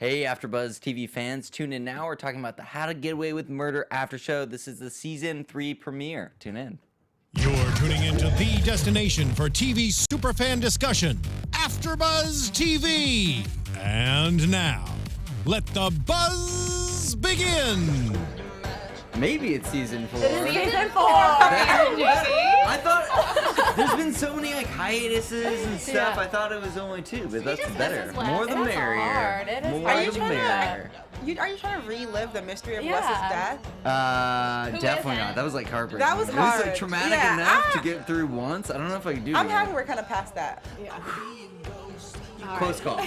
Hey, AfterBuzz TV fans, tune in now. We're talking about the How to Get Away with Murder after show. This is the season 3 premiere. Tune in. You're tuning into the destination for TV superfan discussion, AfterBuzz TV. And now, let the buzz begin. Maybe it's season 4. It is season 4. I thought there's been so many like hiatuses and stuff. Yeah. I thought it was only 2, but that's just better. misses Wes. More the It is merrier. hard. It is More hard. the merrier. Are you trying to relive the mystery of Yeah. Wes's death? Definitely is not. it? That was like heartbreaking. That was It was hard. like traumatic Yeah. enough to get through once. I don't know if I could do it I'm again. happy we're kind of past that. Yeah. Close call.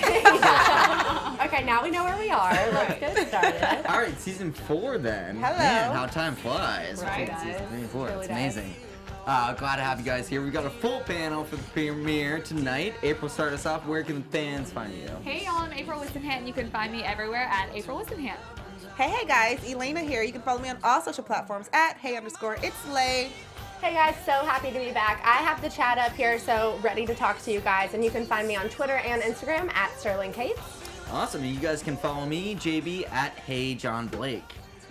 Okay, now we know where we are. Let's get started. All right, season 4 then. Hello. Man, how time flies. Right, between season guys. 3 and 4. Really It's does. amazing. Glad to have you guys here. We've got a full panel for the premiere tonight. April, start us off. Where can the fans find you? Hey y'all, I'm April Whisenhant. You can find me everywhere at April Whisenhant. Hey guys, Elayna here. You can follow me on all social platforms at @hey_it's_lay. Hey guys, so happy to be back. I have the chat up here, so ready to talk to you guys. And you can find me on Twitter and Instagram at Sterling Cates. Awesome. You guys can follow me, JB, at Hey John Blake.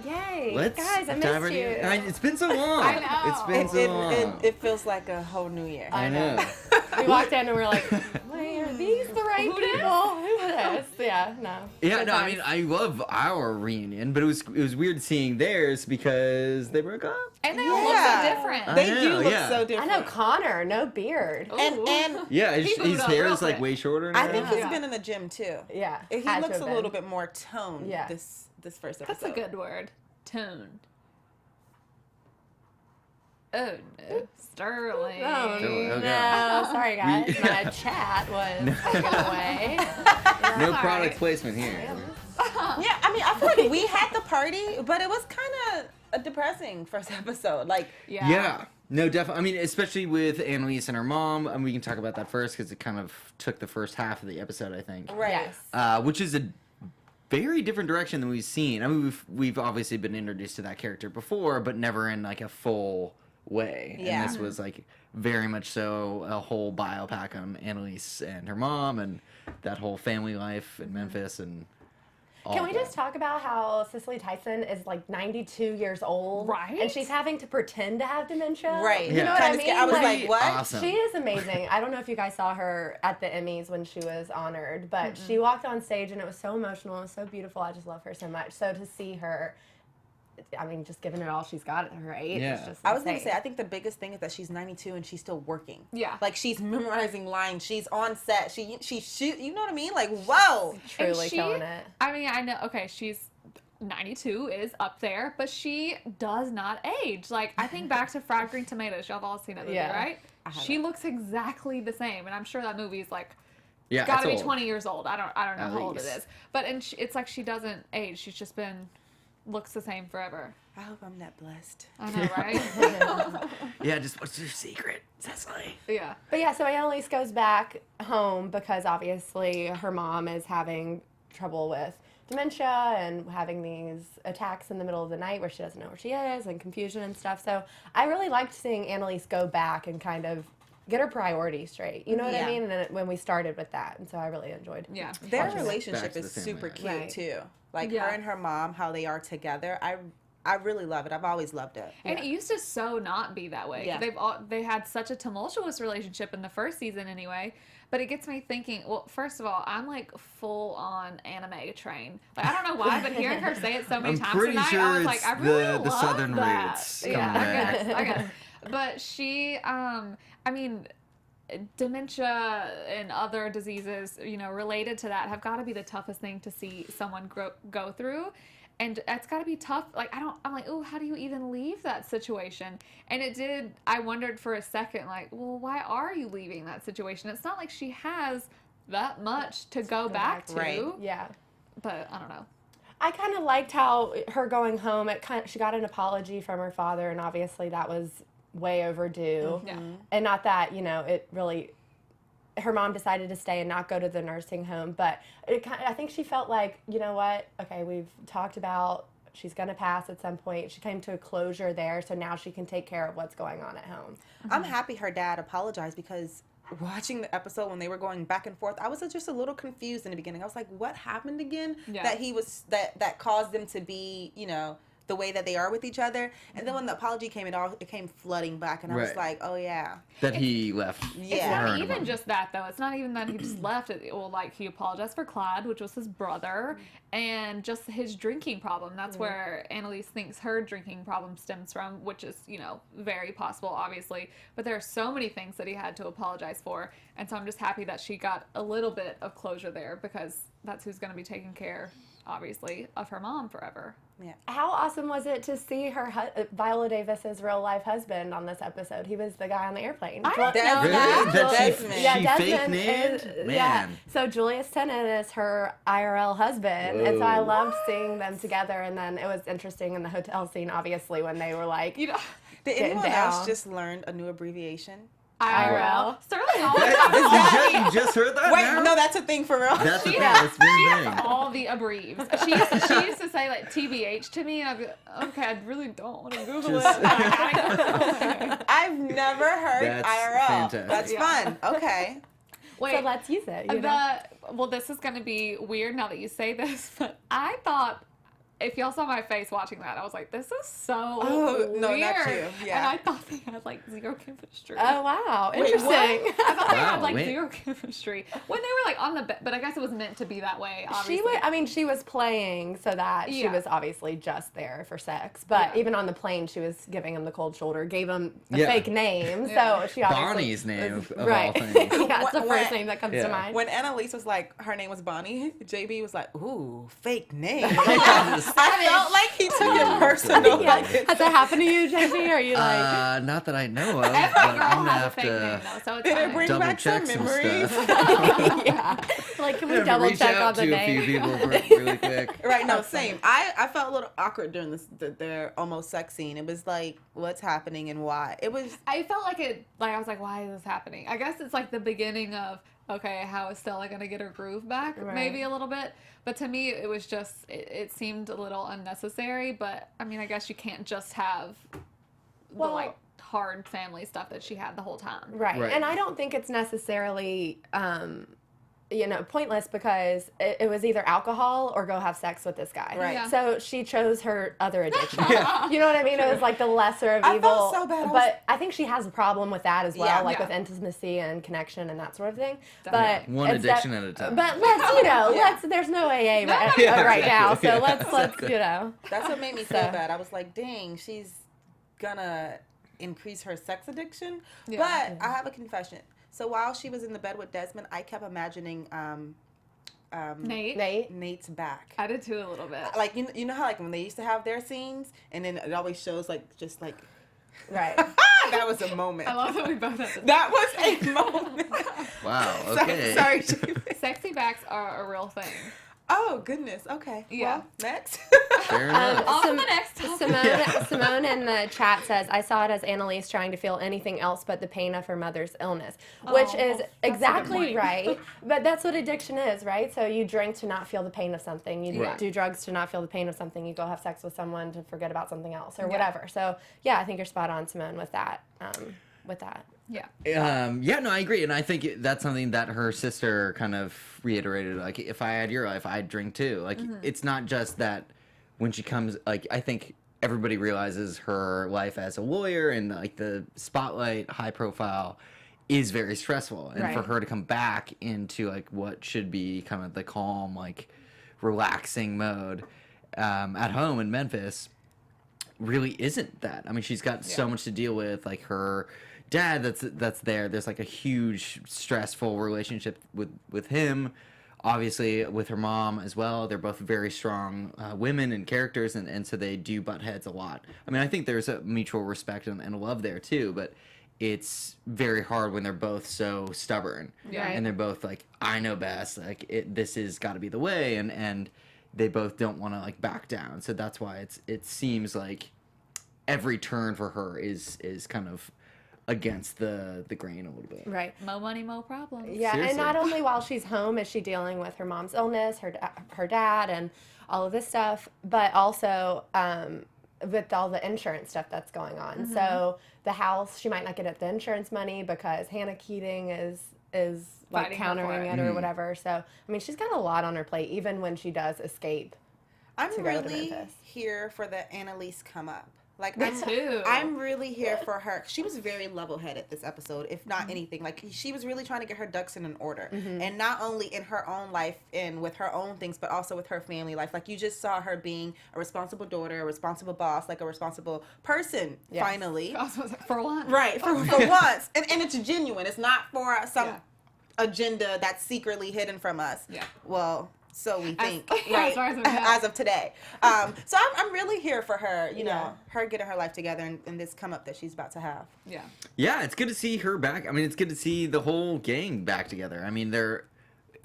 Yay. Let's guys, I dive missed right you. in. It's been so long. I know. It's been so long. It feels like a whole new year. I know. We walked in and we were like, wait, are these the right Who dis? people? Who this? Yeah, no. Yeah, Good no, I times. mean, I love our reunion, but it was weird seeing theirs because they broke up. And they all look Yeah. so different. They I do know, look yeah. so I different. know Connor, no beard. Ooh. And Yeah, his moved up hair real is like quick. way shorter now. I think he's Yeah. been in the gym too. Yeah, He had to looks have a little been. bit more toned Yeah. this first That's episode. a good word. Toned. Oh no. Sterling. Oh, Oh, okay. no. Sorry, guys. We- My chat was taken away. No all product right. placement here. Yeah, I mean, I feel like we had the party, but it was kind of a depressing first episode. Like, Yeah. No, definitely. I mean, especially with Annalise and her mom, and we can talk about that first because it kind of took the first half of the episode, I think. right. Yes. Which is a very different direction than we've seen. I mean, we've obviously been introduced to that character before, but never in like a full way. Yeah. And this was like very much so a whole biopic on Annalise and her mom and that whole family life in Memphis and all Can we that. just talk about how Cicely Tyson is like 92 years old? Right? And she's having to pretend to have dementia? Right. You Yeah. know what I Kinda mean? scared. I was like, what? Awesome. She is amazing. I don't know if you guys saw her at the Emmys when she was honored, but she walked on stage and it was so emotional and so beautiful. I just love her so much. So to see her, I mean, just giving it all she's got at her age Yeah. is just I was going to insane. say, I think the biggest thing is that she's 92 and she's still working. Yeah. Like, she's memorizing lines. She's on set. She shoot. You know what I mean? Like, whoa. truly And she- killing it. I mean, I know, okay, she's 92 is up there, but she does not age. Like, I think back to Fried Green Tomatoes. Y'all have all seen that movie, Yeah. right? haven't. She looks exactly the same, and I'm sure that movie's like Yeah, got to it's be old. 20 years old. I don't know At how old it least. is, but it's like she doesn't age. She's just been looks the same forever. I hope I'm that blessed. I know, right? Yeah, just what's your secret, Cicely? Yeah. But yeah, so Annalise goes back home because obviously her mom is having trouble with dementia and having these attacks in the middle of the night where she doesn't know where she is and confusion and stuff. So I really liked seeing Annalise go back and kind of get her priorities straight. You know what I Yeah. mean? And then when we started with that. And so I really enjoyed Yeah. Their Back to relationship the is family super life. cute, Right. too. Like, Yeah. her and her mom, how they are together. I really love it. I've always loved it. And it used to so not be that way. Yeah. They had such a tumultuous relationship in the first season anyway. But it gets me thinking, well, first of all, I'm like full on anime train. Like, I don't know why, but hearing her say it so many I'm times pretty tonight, sure I was it's like, I really the love Southern that. roots Yeah, coming I back. guess, I guess. But she, I mean, dementia and other diseases, you know, related to that have got to be the toughest thing to see someone go through. And it's got to be tough. Like, I'm like, oh, how do you even leave that situation? And I wondered for a second, like, well, why are you leaving that situation? It's not like she has that much to go back to. Right. Yeah. But I don't know. I kind of liked how her going home, she got an apology from her father, and obviously that was way overdue. Yeah. And not that, you know, it really, her mom decided to stay and not go to the nursing home, but I think she felt like, you know what, okay, we've talked about she's going to pass at some point. She came to a closure there, so now she can take care of what's going on at home. I'm happy her dad apologized because watching the episode when they were going back and forth, I was just a little confused in the beginning. I was like, what happened again? Yeah. That caused them to be, the way that they are with each other. And then when the apology came, it came flooding back, and I was Right. like, oh yeah. That he left. Yeah. It's her not and even mom. just that, though. It's not even that he just left. He apologized for Clyde, which was his brother, and just his drinking problem. That's where Annalise thinks her drinking problem stems from, which is, very possible, obviously. But there are so many things that he had to apologize for. And so I'm just happy that she got a little bit of closure there, because that's who's going to be taking care, obviously, of her mom forever. Yeah. How awesome was it to see her Viola Davis's real life husband on this episode? He was the guy on the airplane. I didn't know Really? that. That Desmond. she Yeah, fake Desmond named? is- Man. Yeah. So Julius Tennant is her IRL husband, and so I Whoa. loved seeing them together. And then it was interesting in the hotel scene, obviously, when they were like, You know, Did Getting anyone down. else just learn a new abbreviation? IRL. Sterling always You just heard that? Wait, now? no, that's a thing for real. That's a thing. Yeah. That's been She a has thing. all the abreves. She used to say like TBH to me, and I'd be okay, I really don't want to Google Just- it. But I gotta go. I've never heard That's IRL. fantastic. That's Yeah. fun. Okay. Wait, so let's use it. You know? well, this is gonna be weird now that you say this, but I thought. If y'all saw my face watching that, I was like, "This is so Oh, weird." no, not you. Yeah. And I thought they had like zero chemistry. Oh, wow. Wait, Interesting. I thought they had Wow, like wait. zero chemistry when they were like on the bed, but I guess it was meant to be that way. Obviously, She was playing so that she Yeah. was obviously just there for sex. But Yeah. even on the plane, she was giving him the cold shoulder, gave him a Yeah. fake name. Yeah. So she obviously. Bonnie's name, of all Right. things. Yeah, it's the When- first name that comes Yeah. to mind. When Annalise was like, her name was Bonnie, JB was like, ooh, fake name. Yes. I felt like he took it personal. Yeah. Like, Has that happened to you, JP? Are you like. Not that I know of, every but girl I'm gonna has a have fake name to though, so it's did it fine. bring double back some check some memories? stuff. Yeah. Like, can we I'm gonna double reach check out on the to name? a few people really quick. Right, no, same. I felt a little awkward during their almost sex scene. It was like, what's happening and why? It was, I felt like I was like, why is this happening? I guess it's like the beginning of, okay, how is Stella going to get her groove back? Right. Maybe a little bit. But to me, it was just, it seemed a little unnecessary. But, I mean, I guess you can't just have Well- the, like, hard family stuff that she had the whole time. Right. Right. And I don't think it's necessarily, pointless because it was either alcohol or go have sex with this guy. Right. Yeah. So she chose her other addiction. Yeah. You know what I mean? It was like the lesser of I evil. felt so bad. I was- But I think she has a problem with that as well, Yeah. like Yeah. with intimacy and connection and that sort of thing. Definitely. But One it's addiction at a time. But let's, there's no AA right, Yeah, right now. exactly. So Yeah, let's, exactly. that's what made me feel So- bad. I was like, dang, she's gonna increase her sex addiction. Yeah. But I have a confession. So while she was in the bed with Desmond, I kept imagining Nate? Nate's back. I did too a little bit. Like, you know how like when they used to have their scenes and then it always shows like just like Right. that was a moment. I love that we both had the That was a moment. Wow. Okay. Sorry. JB. sexy backs are a real thing. Oh goodness. Okay. Yeah. Well, next. Fair enough. On to the next topic. Simone in the chat says, I saw it as Annalise trying to feel anything else but the pain of her mother's illness, which Oh, is that's a good exactly point. right. But that's what addiction is, right? So you drink to not feel the pain of something. You Right. do drugs to not feel the pain of something. You go have sex with someone to forget about something else or whatever. So, yeah, I think you're spot on, Simone, with that. Yeah. Yeah, no, I agree, and I think that's something that her sister kind of reiterated. Like, if I had your life, I'd drink too. Like, it's not just that when she comes. Like, I think everybody realizes her life as a lawyer and like the spotlight, high profile, is very stressful, and for Right. her to come back into like what should be kind of the calm, like relaxing mode at home in Memphis really isn't that. I mean, she's got so much to deal with, like her dad that's there. There's like a huge stressful relationship with him, obviously with her mom as well. They're both very strong women and characters, and so they do butt heads a lot. I mean, I think there's a mutual respect and love there too, but it's very hard when they're both so stubborn. Yeah. And they're both like, I know best, like this has got to be the way, and they both don't want to like back down. So that's why it seems like every turn for her is kind of against the grain a little bit. Right. Mo money, mo problems. Yeah, Seriously. and not only while she's home is she dealing with her mom's illness, her dad, and all of this stuff, but also with all the insurance stuff that's going on. So the house, she might not get the insurance money because Hannah Keating is like Fighting her countering for it or whatever. So I mean, she's got a lot on her plate, even when she does escape. I'm to go to really Memphis. here for the Annalise come up. Like, Me too. I'm really here for her. She was very level-headed this episode, if not anything. Like, she was really trying to get her ducks in an order. And not only in her own life and with her own things, but also with her family life. Like, you just saw her being a responsible daughter, a responsible boss, like a responsible person, finally. For once. Right, for once. And it's genuine. It's not for some agenda that's secretly hidden from us. Yeah. Well, so we think, as far as we know. as of today. So I'm really here for her, you know, her getting her life together and this come up that she's about to have. Yeah. Yeah, it's good to see her back. I mean, it's good to see the whole gang back together. I mean,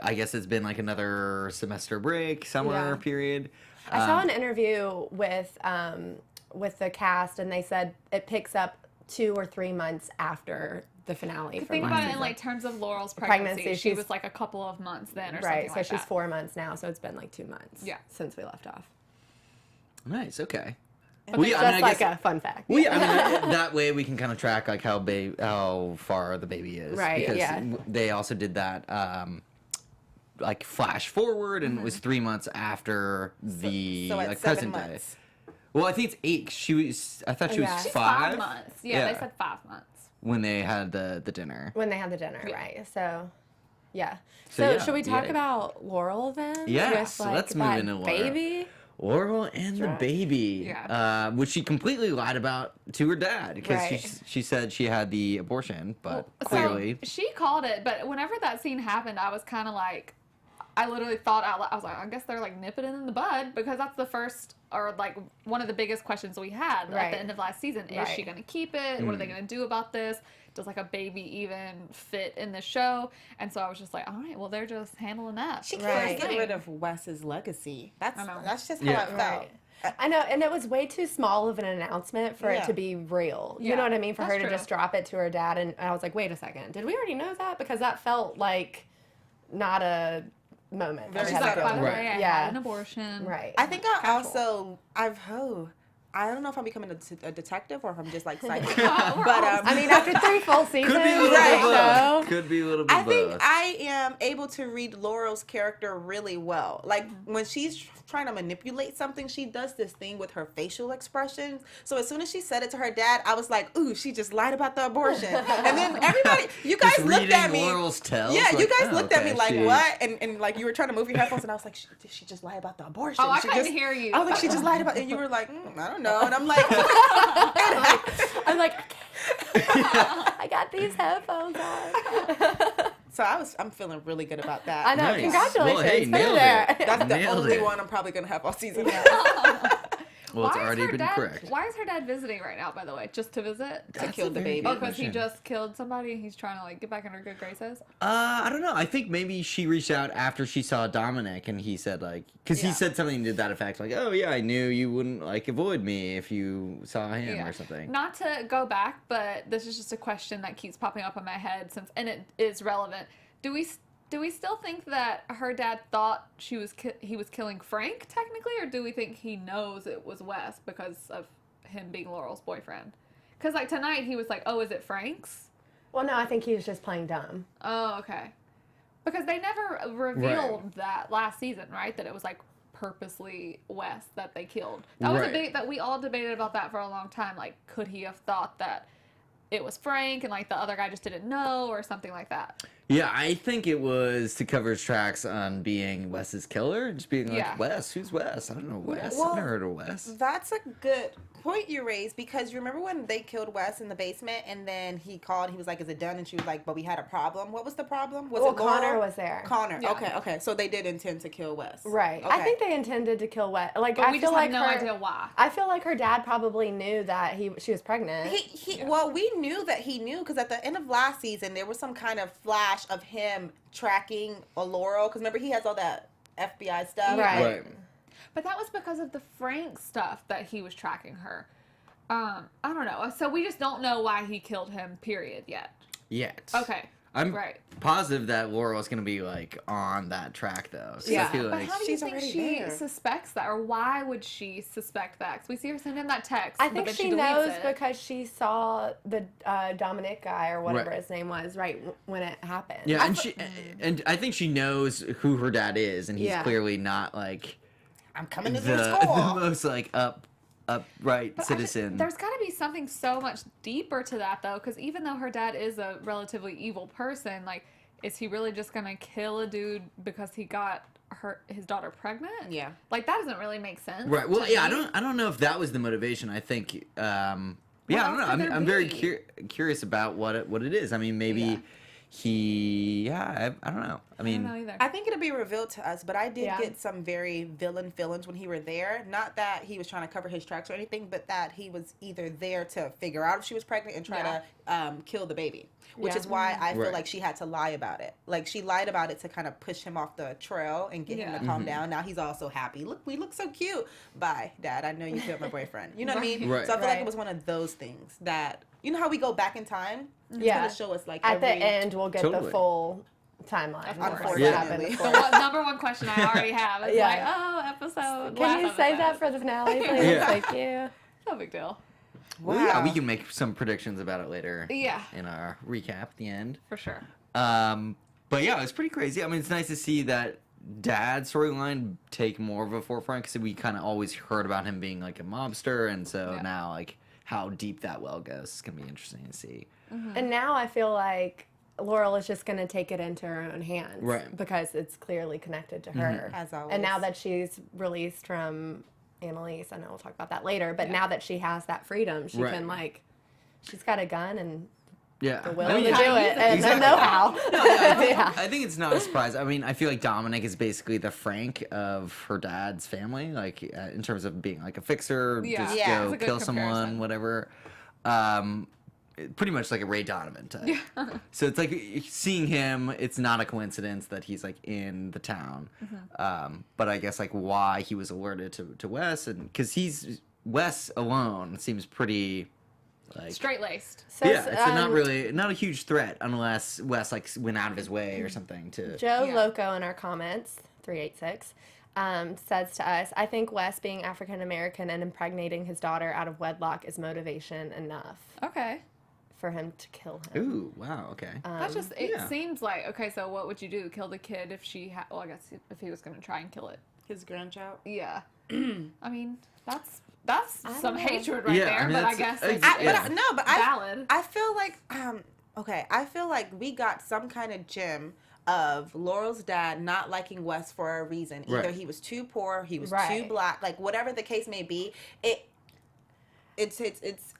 I guess it's been like another semester break, summer period. I saw an interview with the cast, and they said it picks up 2 or 3 months after the finale. Think about it in like terms of Laurel's pregnancy. She she's- was like a couple of months then, or Right, something so like she's that. 4 months now, so it's been like 2 months since we left off. Nice, okay. But Well, just I like guess- a fun fact. Well, yeah, I mean, that way we can kind of track like how far the baby is. Right, Because yeah. they also did that like flash forward, and it was 3 months after the so at like 7 present months. day. Well, I think it's 8. I thought she was Yeah. She's 5. 5 months. Yeah, they said 5 months. when they had the dinner. When they had the dinner, right? So, yeah. So, So, yeah, should we talk yeah. about Laurel then? Yeah, With, so like, let's move that into Laurel. baby. Laurel and the baby, Yeah. which she completely lied about to her dad because Right. she said she had the abortion, but So clearly she called it, but whenever that scene happened, I was kind of like, I literally thought out loud, I was like, I guess they're like nipping it in the bud, because that's the first, or like one of the biggest questions we had at Right. the end of last season. Is she Right. going to keep it? What are they going to do about this? Does like a baby even fit in the show? And so I was just like, all right, well, they're just handling that. She Right. can't get rid of Wes's legacy. That's I know. just how Yeah. it felt. Right. I know, and it was way too small of an announcement for it to be real. You Yeah, know what I mean? For her that's to true. just drop it to her dad, and I was like, wait a second, did we already know that? Because that felt like not a moment. that Very we had She's to like, go by the through. way, I yeah, had an abortion. right. I think I Casual. also, I don't know if I'm becoming a detective or if I'm just like psychic. We're but all- I mean, after 3 full seasons, could be a little of bit the of both. show, Could be a little bit I of think both. I am able to read Laurel's character really well. Like Mm-hmm. when she's trying to manipulate something, she does this thing with her facial expressions. So as soon as she said it to her dad, I was like, ooh, she just lied about the abortion. And then everybody, you guys Just looked reading at me. Laurel's tells. Yeah, you like, guys oh, looked at okay, me like, she- what? And like you were trying to move your headphones, and I was like, did she just lie about the abortion? Oh, I She couldn't just- hear you. I was like, she just lied about, and you were like, I don't know. And I'm like, I'm like, I got these headphones on. so I'm feeling really good about that. I know. Nice. Congratulations. Well, hey, Put it nailed there. it. That's the Nailed only it. one I'm probably gonna have all season. Well, it's Why is already her been dad, correct. Why is her dad visiting right now, by the way? Just to visit? To kill the baby. Oh, because he just killed somebody and he's trying to like get back in her good graces? I don't know. I think maybe she reached out after she saw Dominic, and he said like, because he Yeah. said something to that effect, like, "Oh yeah, I knew you wouldn't like avoid me if you saw him Yeah. or something." Not to go back, but this is just a question that keeps popping up in my head and it is relevant. Do we still think that her dad thought he was killing Frank technically, or do we think he knows it was Wes because of him being Laurel's boyfriend? Because like tonight he was like, "Oh, is it Frank's?" Well, no, I think he was just playing dumb. Oh, okay. Because they never revealed that last season, right? That it was like purposely Wes that they killed. That was a Right. big that we all debated about that for a long time. Like, could he have thought that it was Frank and like the other guy just didn't know or something like that? Yeah, I think it was to cover his tracks on being Wes's killer, and just being like, Yeah. "Wes, who's Wes? I don't know Wes. Well, I've never heard of Wes." That's a good point you raised, because you remember when they killed Wes in the basement, and then he called, he was like, "Is it done?" And she was like, "But we had a problem." What was the problem? Was Well, it Laurel? Connor was there. Connor. Yeah. Okay. So they did intend to kill Wes. Right. Okay. I think they intended to kill Wes. Like, But I we feel just like have no her, idea why. I feel like her dad probably knew that she was pregnant. Well, we knew that he knew, because at the end of last season there was some kind of flash of him tracking a Laurel, because remember he has all that FBI stuff. Right. But that was because of the Frank stuff that he was tracking her. I don't know. So we just don't know why he killed him, period, yet. Yet. Okay. I'm Right. positive that Laurel is going to be like on that track though. So Yeah. I feel But like how do you She's think already she there. suspects that, or why would she suspect that? 'Cause we see her send him that text. I but think then she deletes knows it. because she saw the Dominic guy or whatever Right. his name was when it happened. yeah, and I think she knows who her dad is, and he's Yeah. clearly not like I'm coming to the your school. most like upright But citizen. there's got to be something so much deeper to that, though, because even though her dad is a relatively evil person, like, is he really just gonna kill a dude because he got his daughter pregnant? Yeah. Like, that doesn't really make sense. Right. Well, to yeah, me. I don't know if that was the motivation. I think yeah, I don't know. else could there I'm very be? curious about what it is. I mean, maybe Yeah. I don't know. I I mean, don't know either. I think it'll be revealed to us, but I did Yeah. get some very villain feelings when he were there. Not that he was trying to cover his tracks or anything, but that he was either there to figure out if she was pregnant and try to kill the baby. Which Yeah. is why I feel Right. like she had to lie about it. Like, she lied about it to kind of push him off the trail and get him Yeah. to calm down. Now he's all so happy. Look, we look so cute. Bye, Dad. I know you killed my boyfriend. You know what I mean? Right. So I feel like Right. it was one of those things that, you know how we go back in time? It's Yeah. going to show us, like, At the every... end, we'll get the Totally. full timeline. Of of course. what Yeah. happened. Definitely. Of The course. number one question I already have is Yeah. like, oh, episode. Can you last say that episode. for the finale, please? Yeah. Thank you. No big deal. well, yeah, Wow. we can make some predictions about it later. Yeah, In our recap at the end. for sure. But yeah, it's pretty crazy. I mean, it's nice to see that dad's storyline take more of a forefront because we kind of always heard about him being like a mobster, and so Yeah. now like how deep that well goes is gonna be interesting to see. And now I feel like Laurel is just going to take it into her own hands. Right. Because it's clearly connected to her. As always. And now that she's released from Annalise, I know we'll talk about that later, but Yeah. now that she has that freedom, she Right. can, like, she's got a gun and Yeah, the will I mean, to do it and exactly. the know-how. Yeah. I think it's not a surprise. I mean, I feel like Dominic is basically the Frank of her dad's family, like in terms of being like a fixer, Yeah. just Yeah. go It's a good kill someone, comparison. whatever. Pretty much like a Ray Donovan type. Yeah. So it's like seeing him. It's not a coincidence that he's like in the town. But I guess like why he was alerted to Wes, and because Wes alone seems pretty like Straight laced. So, yeah, it's not a huge threat unless Wes like went out of his way or something to. Joe Yeah. Loco in our comments, 386, says to us, I think Wes being African American and impregnating his daughter out of wedlock is motivation enough Okay. for him to kill him. Ooh, wow, okay. That's just, it yeah. seems like, okay, so what would you do? Kill the kid if she well, I guess if he was going to try and kill it. His grandchild. Yeah. I mean, that's I some don't know. hatred right Yeah, there, I mean, but I that's- guess it's- it's, I- it's but No, but valid. I feel like okay, I feel like we got some kind of gem of Laurel's dad not liking Wes for a reason. Either Right. he was too poor, he was too Right. black, like whatever the case may be. It's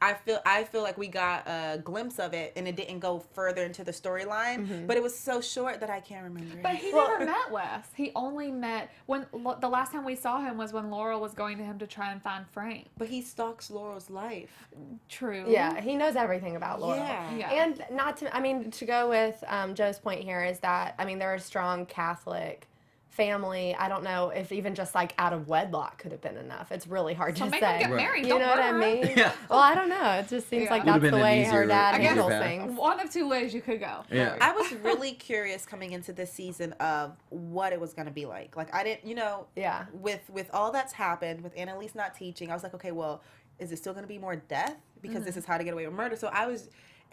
I feel like we got a glimpse of it and it didn't go further into the storyline, but it was so short that I can't remember. But he Well- never met Wes. He only met when the last time we saw him was when Laurel was going to him to try and find Frank. But he stalks Laurel's life. True. Yeah, he knows everything about Laurel. Yeah. Yeah. And not to, I mean, to go with Joe's point here is that, I mean, they're a strong Catholic family. I don't know if even just like out of wedlock could have been enough. It's really hard So to make say. him get Right. married. You Don't know what I murder him. mean? Yeah. Well, I don't know. It just seems Yeah. like Would've that's the been an way her easier- dad I guess- handles path. things. One of two ways you could go. Yeah. I was really curious coming into this season of what it was going to be like. Like I didn't, Yeah. with all that's happened, with Annalise not teaching, I was like, okay, well, is it still going to be more death because this is how to get away with murder? So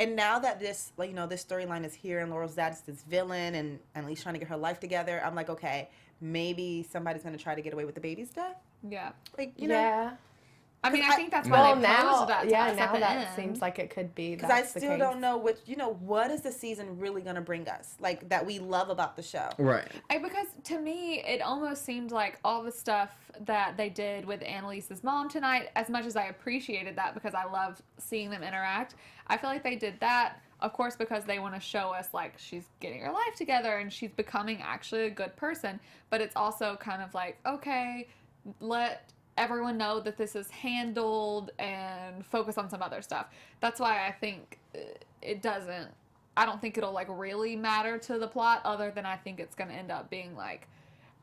and now that this, like, this storyline is here and Laurel's dad's this villain and Annalise trying to get her life together, I'm like, okay, maybe somebody's going to try to get away with the baby's death. Yeah. Like, Yeah. I mean, I think that's why Well, they now, posed that to us now at the that end. seems like it could be. because I That's the still case. don't know what is the season really going to bring us, like that we love about the show. Right. Because to me, it almost seemed like all the stuff that they did with Annalise's mom tonight, as much as I appreciated that because I love seeing them interact, I feel like they did that, of course, because they want to show us, like, she's getting her life together and she's becoming actually a good person. But it's also kind of like, okay, let everyone know that this is handled and focus on some other stuff. That's why I think it doesn't, I don't think it'll, like, really matter to the plot, other than I think it's going to end up being, like,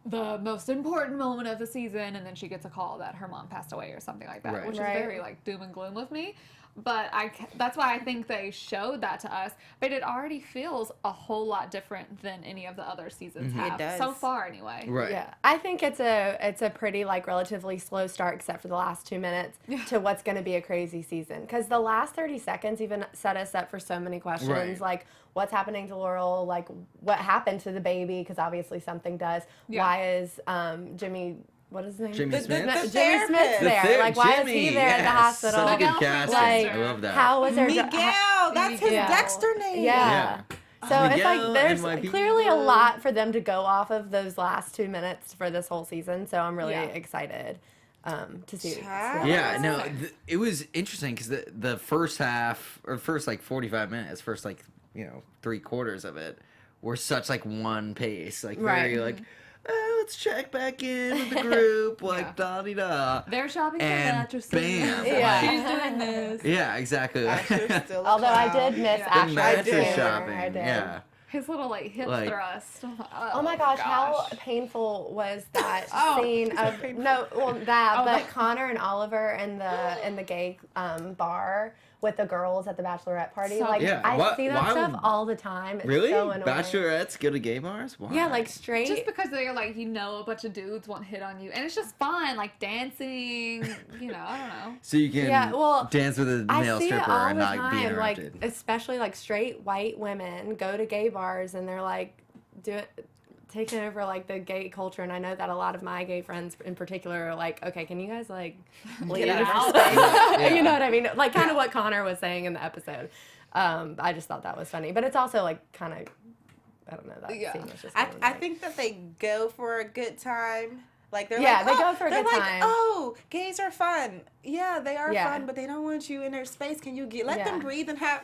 the most important moment of the season, and then she gets a call that her mom passed away or something like that, Right. which Right. is very, like, doom and gloom with me. But that's why I think they showed that to us. But it already feels a whole lot different than any of the other seasons have. It does. So far, anyway. Right. Yeah, I think it's a pretty like relatively slow start, except for the last 2 minutes, to what's going to be a crazy season. Because the last 30 seconds even set us up for so many questions, Right. like what's happening to Laurel, like what happened to the baby, because obviously something does. Yeah. Why is Jimmy? What is his name? Jimmy Smith? Jimmy therapist. Smith's The there. Like, why is he Jimmy, there at the yes. hospital? Such a good Miguel casting. Like, I love that. How was there? Miguel, that's his Yeah. Dexter name. Yeah. So it's Miguel, like there's NYPD. clearly a lot for them to go off of those last 2 minutes for this whole season. So I'm really Yeah. excited to see. Child. Yeah, no, it was interesting because the first half, or first like 45 minutes, first like, 3/4 of it were such like one pace, like very Right. like, oh, let's check back in with the group, like Yeah. da-di-da. They're shopping for And mattresses. bam, Yeah. She's doing this. Yeah, exactly. Asher's still a Although I clown. did miss Yeah. The Asher. mattress Taylor. shopping. I did. Yeah. His little like hip Like- thrust. Oh my gosh, how painful was that Oh, scene of that, Oh, but the- Connor and Oliver in the gay bar with the girls at the bachelorette party. So Like Yeah, I see that why stuff would- all the time. It's Really? so annoying. Bachelorettes go to gay bars? Why? Yeah, like straight. Just because they're like, a bunch of dudes want to hit on you. And it's just fun, like dancing, I don't know. So you can Yeah, well, dance with a I male see it stripper all and the not be time, like interrupted. especially like straight white women go to gay bars and they're like taking over like the gay culture. And I know that a lot of my gay friends in particular are like, okay, can you guys like leave Get for out. space? Yeah. You know what I mean? Like kind of what Connor was saying in the episode. I just thought that was funny, but it's also like kind of, I don't know, that Yeah. scene was just I kind of like- think that they go for a good time. Like they're Yeah, like, they go for a they're good like, time. oh, gays are fun. Yeah, they are Yeah. fun, but they don't want you in their space. Can you let Yeah. them breathe and have,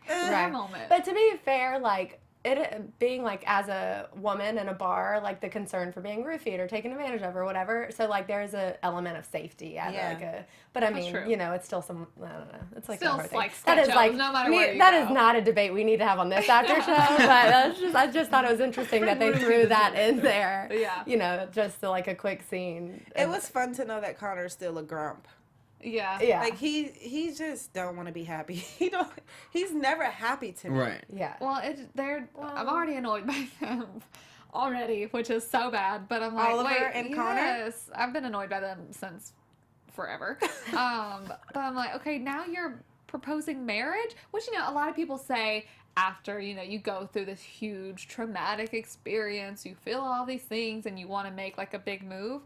Right. moment. But to be fair, like it being like as a woman in a bar, like the concern for being roofied or taken advantage of or whatever. So like there's a element of safety at Yeah. like a. But I That's mean, true. it's still some. I don't know. It's like Still a hard thing. like That is sketch like shows, no matter where you that go. is not a debate we need to have on this after show. But I just thought it was interesting that they threw that in there. Yeah. Just to, like a quick scene. it was fun to know that Connor's still a grump. Yeah. Yeah. Like he just don't want to be happy. He's never happy to me. Right. Yeah. Well, I'm already annoyed by them already, which is so bad. But I'm like, Oliver wait, and Connor? yes, I've been annoyed by them since forever. But I'm like, okay, now you're proposing marriage, which a lot of people say after you go through this huge traumatic experience, you feel all these things, and you want to make like a big move.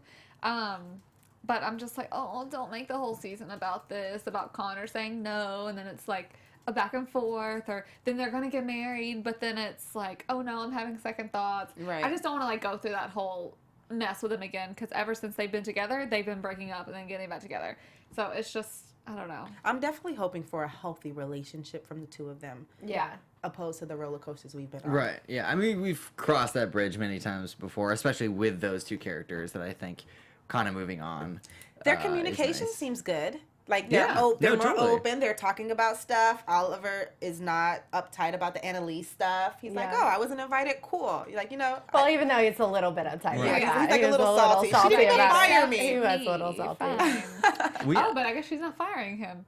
But I'm just like, oh, don't make the whole season about this, about Connor saying no, and then it's like a back and forth, or then they're gonna get married, but then it's like, oh no, I'm having second thoughts. Right. I just don't want to like go through that whole mess with them again, because ever since they've been together, they've been breaking up and then getting back together. So it's just, I don't know. I'm definitely hoping for a healthy relationship from the two of them, Yeah. opposed to the roller coasters we've been on. Right. Yeah. I mean, we've crossed that bridge many times before, especially with those two characters that I think kind of moving on. Their is communication nice. seems good. Like they're Yeah. they're No, more totally. open. They're talking about stuff. Oliver is not uptight about the Annalise stuff. He's like, Yeah. oh, I wasn't invited. Cool. Like Well, even though he's a little bit uptight. Right. Yeah, He's like he a was little salty. She didn't even about it. fire me. He was a little salty. Fine. We- Oh, but I guess she's not firing him.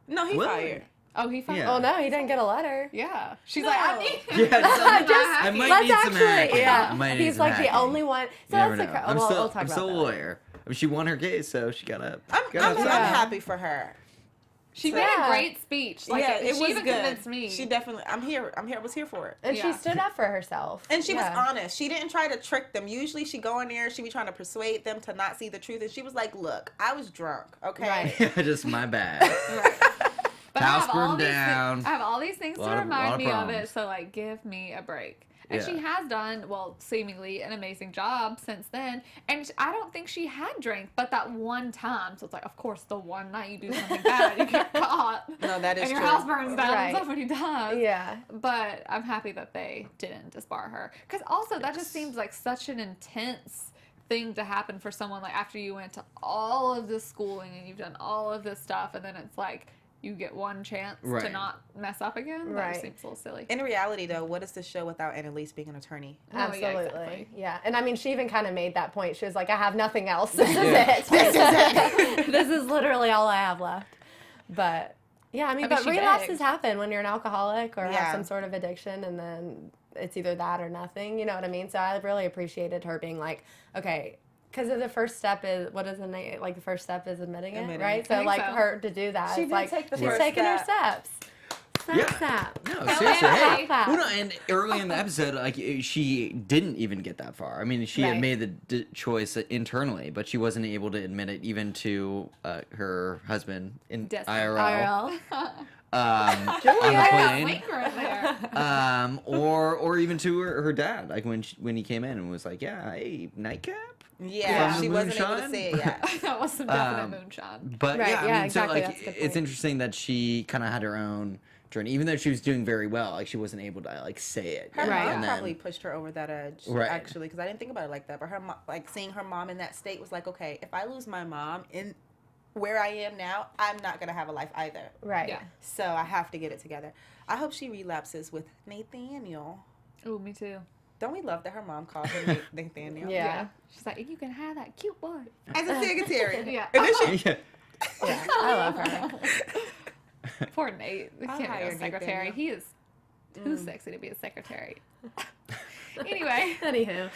no, he What? fired. Oh, he fired. Yeah. Oh no, he didn't get a letter. Yeah. She's No. like, I need Yeah, Just- I might Let's need some actually, hacking. yeah. I might need He's some like the hacking. only one. So You never that's know. like, I'm we'll still, talk I'm about still a that. lawyer. I mean, she won her case, so she got up. I'm happy for her. She made Yeah. a great speech. Like, yeah, it she was even good. convinced me. She definitely. I was here for it. And Yeah. she stood up for herself. And she was Yeah. honest. She didn't try to trick them. Usually she go in there, she be trying to persuade them to not see the truth. And she was like, look, I was drunk, okay? Right. Just my bad. Right. But House I have all burned these down. I have all these things to Lot of remind me of it, problems. so like give me a break. And Yeah. she has done, well, seemingly an amazing job since then. And I don't think she had drank, but that one time. So it's like, of course, the one night you do something bad, you get caught. No, that is and your true. house burns down. Right. Somebody dies. Yeah. But I'm happy that they didn't disbar her. Because also, that just seems like such an intense thing to happen for someone, like after you went to all of this schooling and you've done all of this stuff, and then it's like you get one chance to Right. not mess up again. That Right. just seems a little silly. In reality, though, what is the show without Annalise being an attorney? Oh, yeah, Absolutely. exactly. Yeah. And I mean, she even kind of made that point. She was like, I have nothing else. This is Yeah. it. This is literally all I have left. But yeah, I mean, I mean, but she relapses begged. happen when you're an alcoholic or Yeah. have some sort of addiction, and then it's either that or nothing. You know what I mean? So I really appreciated her being like, okay, because the first step is what is the name? Like the first step is admitting it, Admitting right? it. So think like so. her to do that, She it's did like take the she's first taking her step. steps. Snap. No, Hell seriously. yeah. Hey. Clap. Well, no, and early in the episode, like she didn't even get that far. I mean, she had Right. made the choice internally, but she wasn't able to admit it even to her husband in Desmond. IRL. IRL. On the Julia. plane. Finger in there. Or even to her dad, like when he came in and was like, yeah, hey, nightcap. Yeah, From she the wasn't able to moonshine? say it yet. That was some definite moonshine. But Right, yeah, I yeah, mean, exactly, so that's a like good it's point. interesting that she kind of had her own journey, even though she was doing very well. Like she wasn't able to like say it. Her yet. Right. mom And then- probably pushed her over that edge, Right. actually, because I didn't think about it like that. But her like seeing her mom in that state was like, okay, if I lose my mom in where I am now, I'm not gonna have a life either. Right. Yeah. So I have to get it together. I hope she relapses with Nathaniel. Ooh, me too. Don't we love that her mom called him Nathaniel? Yeah. She's like, you can have that cute boy. As a secretary. Yeah. And then she, yeah. Yeah. I love her. Poor Nate. He I'll can't be hire a secretary. Nathaniel. He is too sexy to be a secretary. Anyway. Anywho.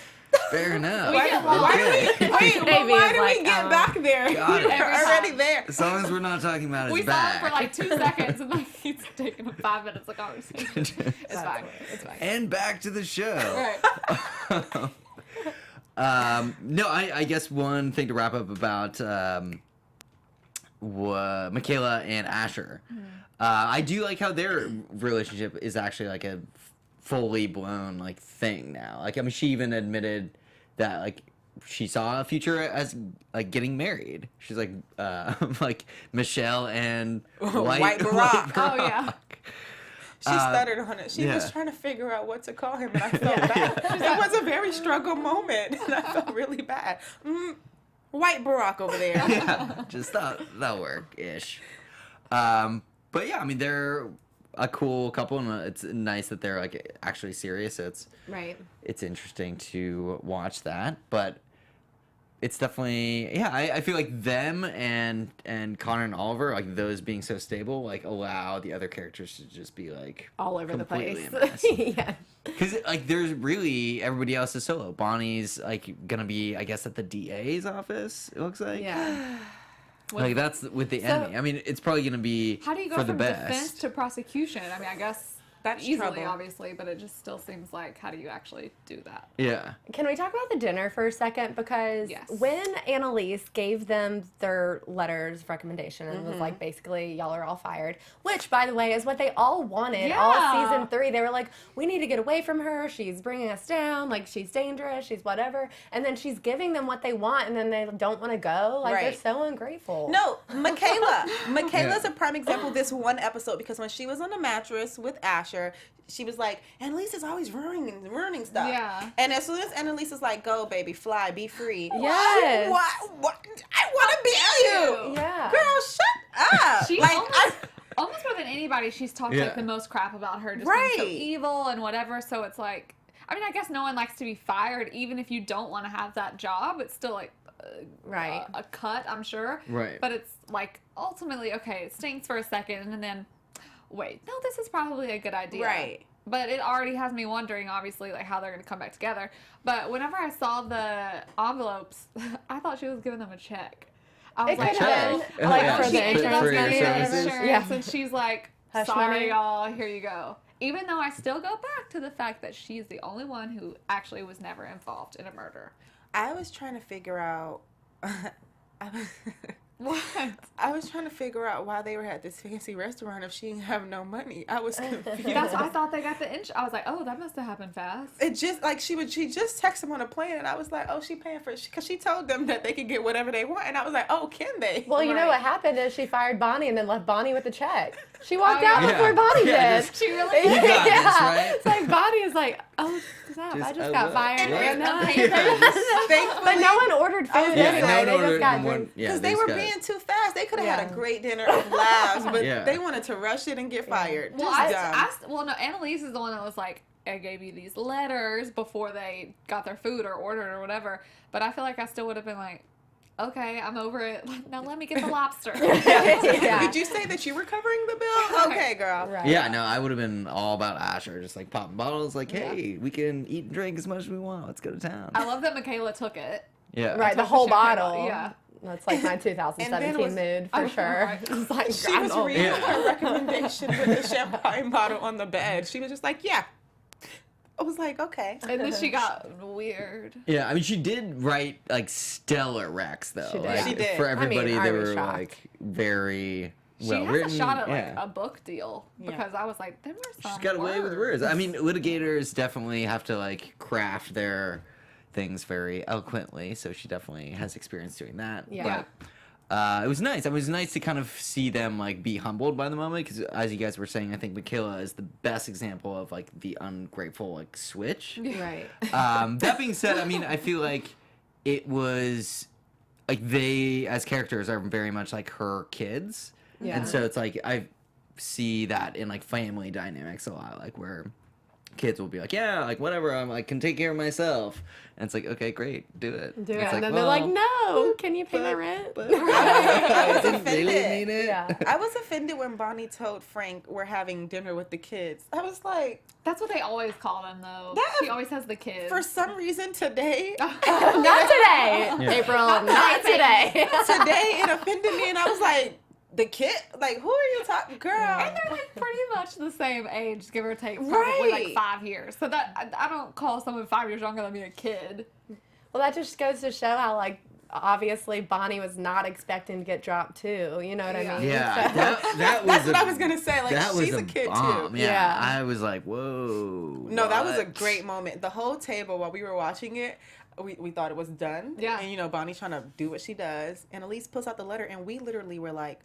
Fair enough. why, get why lost. do we, wait, but Davey why is do like, we get back there? Got it. We're already there. As long as we're not talking about his We saw back. him for like 2 seconds and like he's taking 5 minutes of conversation. It's fine. It's fine. And back to the show. Right. No, I guess one thing to wrap up about Michaela and Asher. I do like how their relationship is actually like a fully blown like thing now. Like I mean, she even admitted that like she saw a future as like getting married. She's like like Michelle and White Barack. Oh, yeah. She stuttered on it. She yeah. was trying to figure out what to call him, and I felt bad. It was a very struggle moment, and I felt really bad. White Barack over there. Yeah, just that'll work ish. But yeah, I mean they're a cool couple, and it's nice that they're like actually serious. Right. It's interesting to watch that, but it's definitely I feel like them and Connor and Oliver, like those being so stable, like allow the other characters to just be like All over the completely place. a mess. Yeah. Because like there's really everybody else is solo. Bonnie's like gonna be I guess at the DA's office. It looks like Yeah. like that's with the enemy. I mean, it's probably gonna be How do you go for the from best. defense to prosecution? I mean, I guess That's easily, trouble. obviously, but it just still seems like, how do you actually do that? Yeah. Can we talk about the dinner for a second? Because Yes. when Annalise gave them their letters of recommendation and was like, basically, y'all are all fired, which, by the way, is what they all wanted all Yeah. season 3. They were like, we need to get away from her. She's bringing us down. Like, she's dangerous. She's whatever. And then she's giving them what they want, and then they don't want to go. Like, they're Right. so ungrateful. No, Michaela's Yeah. a prime example of this one episode, because when she was on the mattress with Asher, she was like, Annalise is always ruining stuff. Yeah. And as soon as Annalise is like, go baby, fly, be free. Yes. What? I want to be you. Yeah. Girl, shut up. She like, almost more than anybody, she's talked Yeah. like the most crap about her, just being so Right. evil and whatever. So it's like, I mean, I guess no one likes to be fired, even if you don't want to have that job. It's still like Right. a cut, I'm sure. Right. But it's like ultimately, okay, it stinks for a second, and then wait, no, this is probably a good idea. Right. But it already has me wondering, obviously, like how they're going to come back together. But whenever I saw the envelopes, I thght she was giving them a check. I was It like, could have Oh. been, like, Yeah. for she the ended up insurance For your getting the services? insurance, Yeah. and she's like, Hush sorry, money. y'all, here you go. Even though I still go back to the fact that she's the only one who actually was never involved in a murder. I was trying to figure out. What? I was trying to figure out why they were at this fancy restaurant if she didn't have no money. I was confused. That's why I thought they got the I was like, oh, that must have happened fast. It just like she just texted him on a plane, and I was like, oh, she paying for it, because she told them that they could get whatever they want, and I was like, oh, can they? Well, you know Right. what happened is she fired Bonnie and then left Bonnie with the check. She walked Oh, out yeah. before Bonnie Yeah, did. just- She really You got this, right? It's like Bonnie is like, oh, snap, I Just, just I got will. fired. Right. And I'm then- paying for this. Thankfully, But no one ordered food Yeah, anyway. no one They just ordered got one. drink. Yeah, because they just were got- being too fast. They could have had Yeah. a great dinner of laughs, but Yeah. they wanted to rush it and get fired. Well, Just dumb. well, no, Annalise is the one that was like, I gave you these letters before they got their food or ordered or whatever. But I feel like I still would have been like, okay, I'm over it. Now let me get the lobster. Yeah. Did you say that you were covering the bill? Okay, girl. Right. Yeah, no, I would have been all about Asher, just like popping bottles, like, hey, we can eat and drink as much as we want. Let's go to town. I love that Michaela took it. Yeah. Right, the Took whole champagne bottle. Yeah. That's like my 2017 was- mood for sure. It's like, She I'm was old. reading Yeah. her recommendation with the champagne bottle on the bed. She was just like, yeah. I was like, okay. And then she got weird. Yeah, I mean, she did write like stellar recs though. She did. Like, She did. For I mean, everybody, I they was were shocked. like very She well has written. a shot at like yeah. a book deal because I was like, there were some She's got away with words. I mean, litigators definitely have to like craft their things very eloquently, so she definitely has experience doing that. Yeah. But, it was nice. It was nice to kind of see them like be humbled by the moment because, as you guys were saying, I think Michaela is the best example of like the ungrateful like switch. Right. That being said, I mean, I feel like it was like they as characters are very much like her kids, Yeah. and so it's like I see that in like family dynamics a lot, like where kids will be like, yeah, like whatever, I can take care of myself, and it's like, okay, great, do it. Do it. It's And like, then they're like, well, no, can you pay my rent? but I was didn't really offended. mean it. Yeah. I was offended when Bonnie told Frank we're having dinner with the kids. I was like, That's what they always call them, though. That- She always has the kids. for some reason today, Not today, Yeah. April. Not today. today it offended me, and I was like, the kid, like, who are you talking, girl? And they're like pretty much the same age, give or take, probably like Right. 5 years. So that I don't call someone 5 years younger than me a kid. Well, that just goes to show how, like, obviously Bonnie was not expecting to get dropped too. You know what Yeah. I mean? Yeah, So- that was That's what I was gonna say. Like, that was she's a kid bomb. too. Yeah. Yeah. I was like, whoa. No, that was a what? great moment. The whole table while we were watching it, we thought it was done. Yeah. And, you know, Bonnie's trying to do what she does. And Elise pulls out the letter, and we literally were like,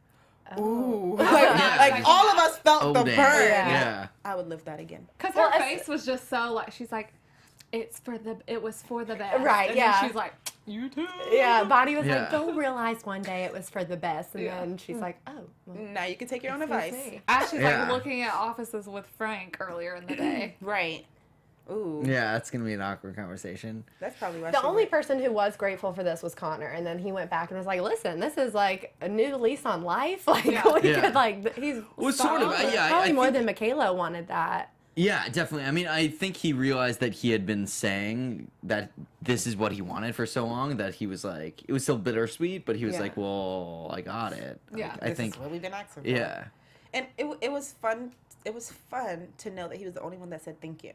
Oh. ooh. Yeah. like all of us felt Oh, the damn. burn. Yeah. I would live that again. Because Well, her it's- face was just so like, she's like, it was for the best. Right, And yeah. then she's like, you too. Yeah, Bonnie was Yeah. like, "Don't realize one day it was for the best," and Yeah. then she's like, "Oh, well, Now you can take your own excuse advice. me." As she's Yeah. like looking at offices with Frank earlier in the day. Right. Ooh. Yeah, that's gonna be an awkward conversation. That's probably why The she only went. person who was grateful for this was Connor, and then he went back and was like, "Listen, this is like a new lease on life. Like, Yeah. we Yeah. could like he's Well, sort of. solid. Yeah, I probably more think- than Michaela wanted that." Yeah, definitely. I mean, I think he realized that he had been saying that this is what he wanted for so long that he was like, it was still bittersweet, but he was Yeah. like, well, I got it. Like, Yeah. I This think, is what we've been asking for. yeah. And it was fun. It was fun to know that he was the only one that said thank you.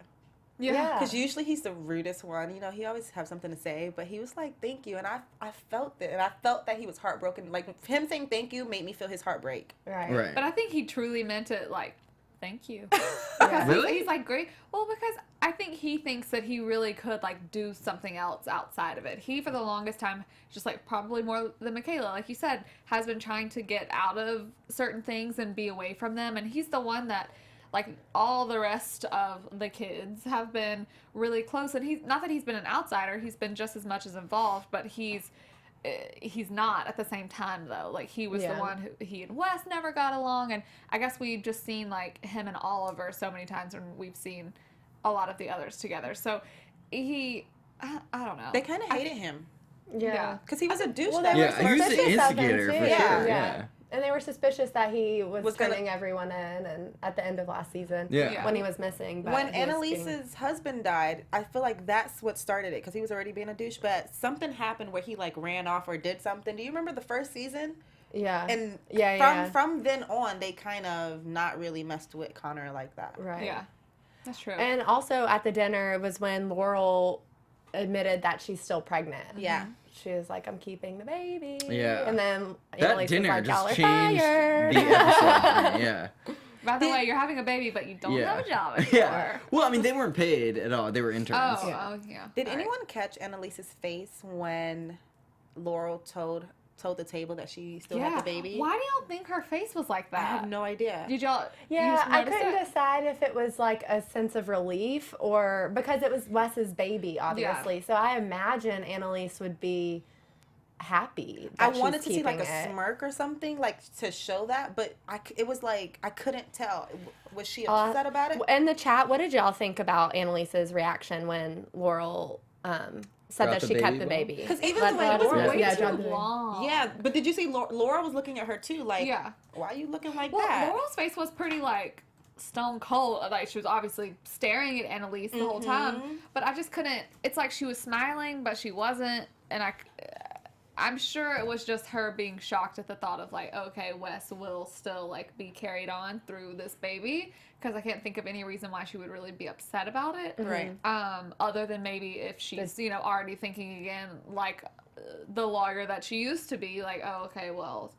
Yeah. Because usually he's the rudest one. You know, he always have something to say, but he was like, thank you. And I felt it. And I felt that he was heartbroken. Like, him saying thank you made me feel his heart break. Right. Right. But I think he truly meant it like, thank you. Yeah. Really? He's like, great. Well, because I think he thinks that he really could like do something else outside of it. He, for the longest time, just like probably more than Michaela, like you said, has been trying to get out of certain things and be away from them. And he's the one that, like, all the rest of the kids have been really close. And he's not that he's been an outsider, he's been just as much as involved, but he's not at the same time though. Like, he was Yeah. the one who, he and Wes never got along, and I guess we've just seen like him and Oliver so many times when we've seen a lot of the others together. So I don't know. They kind of hated him. Yeah. Because he was a douche. Well, that they were Yeah, he was the suspicious of him, instigator too. for Yeah. sure. Yeah. And they were suspicious that he was gonna- turning everyone in, and at the end of last season, Yeah. when he was missing. But When he was Annalise's being- husband died, I feel like that's what started it because he was already being a douche. But something happened where he like ran off or did something. Do you remember the first season? yeah, And yeah, from then on, they kind of not really messed with Connor like that. right, Yeah, that's true. And also at the dinner was when Laurel admitted that she's still pregnant. Yeah. She was like, "I'm keeping the baby." Yeah. And then That Annalise was dinner like, "Y'all just are changed fired." the episode. for me, yeah. By the way, you're having a baby, but you don't Yeah. have a job anymore. Yeah. Well, I mean, they weren't paid at all. They were interns. Oh, Yeah. yeah. Did All right. anyone catch Annalise's face when Laurel told the table that she still had the baby? Why do y'all think her face was like I that? have no idea. Did y'all? you Yeah, just I notice couldn't it? decide if it was like a sense of relief or because it was Wes's baby, obviously. So I imagine Annalise would be happy. I that wanted to she's see like a keeping it. smirk or something like to show that, but it was like I couldn't tell. Was she Uh, upset about it? In the chat, what did y'all think about Annalise's reaction when Laurel said Brought that the she kept baby the ball? baby. Because even Let the way Laura Laura know. was Yeah, too dropped the baby. long. Yeah, but did you see Laura was looking at her too? Like, Yeah. why are you looking like Well, that? Laurel's face was pretty like stone cold. Like she was obviously staring at Annalise the whole time, but I just couldn't. It's like she was smiling, but she wasn't, and I'm sure it was just her being shocked at the thought of like, okay, Wes will still like be carried on through this baby, because I can't think of any reason why she would really be upset about it. Right. Other than maybe if she's, already thinking again, like the lawyer that she used to be, like, oh, okay, well,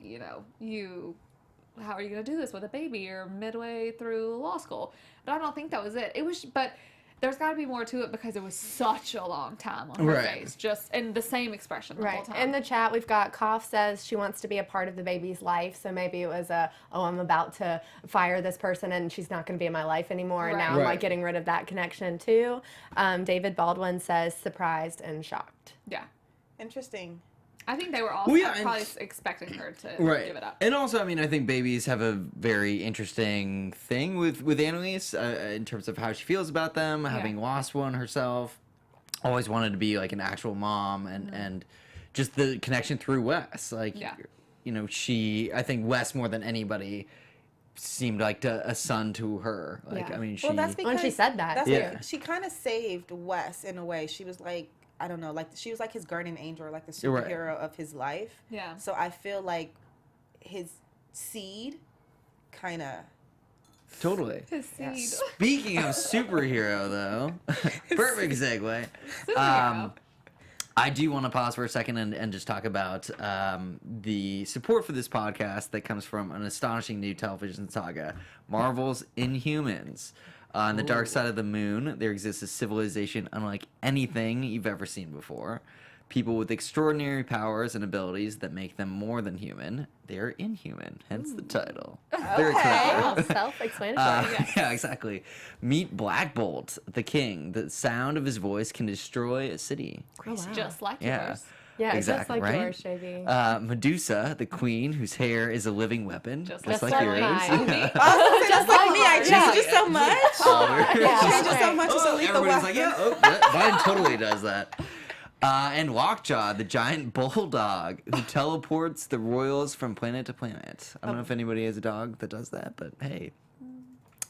how are you going to do this with a baby? You're midway through law school. But I don't think that was it. But there's got to be more to it because it was such a long time on her face. Just, and the same expression the whole time. In the chat, we've got Koff says she wants to be a part of the baby's life. So maybe it was I'm about to fire this person and she's not going to be in my life anymore. And now I'm like getting rid of that connection too. David Baldwin says surprised and shocked. Yeah. Interesting. I think they were all probably expecting her to give it up. And also, I mean, I think babies have a very interesting thing with Annalise in terms of how she feels about them, having lost one herself, always wanted to be like an actual mom, and just the connection through Wes. Like, I think Wes more than anybody seemed like a son to her. Like, I mean, that's because when she said that. That's she kind of saved Wes in a way. She was like, I don't know, like she was like his guardian angel, or like the superhero of his life. Yeah. So I feel like his seed kind of. Totally. His seed. Speaking of superhero, though, perfect segue. I do want to pause for a second and just talk about the support for this podcast that comes from an astonishing new television saga, Marvel's Inhumans. On the dark side of the moon, there exists a civilization unlike anything you've ever seen before. People with extraordinary powers and abilities that make them more than human. They're inhuman, hence the title. Very clever. Self-explanatory. Yeah, exactly. Meet Black Bolt, the king. The sound of his voice can destroy a city. Crazy. Just like Yeah. yours. Yeah, Exactly, just like right? yours, JB. Medusa, the queen, whose hair is a living weapon. Just like like yours. mine. Yeah. Just like me, I Yeah. changed it so much. Yeah, Changed it so much as a Oh, lethal everybody's weapon. like, yeah, mine totally does that. And Lockjaw, the giant bulldog who teleports the royals from planet to planet. I don't know if anybody has a dog that does that, but hey.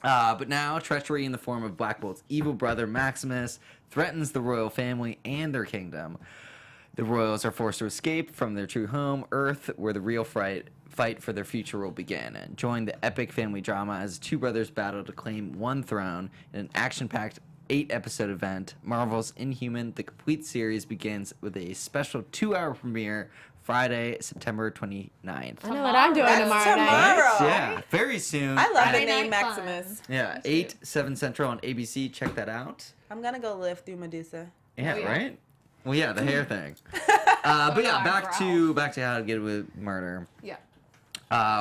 But now, treachery in the form of Black Bolt's evil brother Maximus threatens the royal family and their kingdom. The royals are forced to escape from their true home, Earth, where the real fight for their future will begin. And join the epic family drama as two brothers battle to claim one throne in an action-packed 8-episode event. Marvel's Inhuman, the complete series, begins with a special 2-hour premiere Friday, September 29th. I know what I'm doing tomorrow night. tomorrow. Yeah, very soon. I love the Friday name Night Fun. Maximus. Yeah, 8, 7 Central on ABC. Check that out. I'm gonna go live through Medusa. Yeah, yeah. right? Well, yeah, the hair thing. But yeah, back to how to get away with murder. Yeah.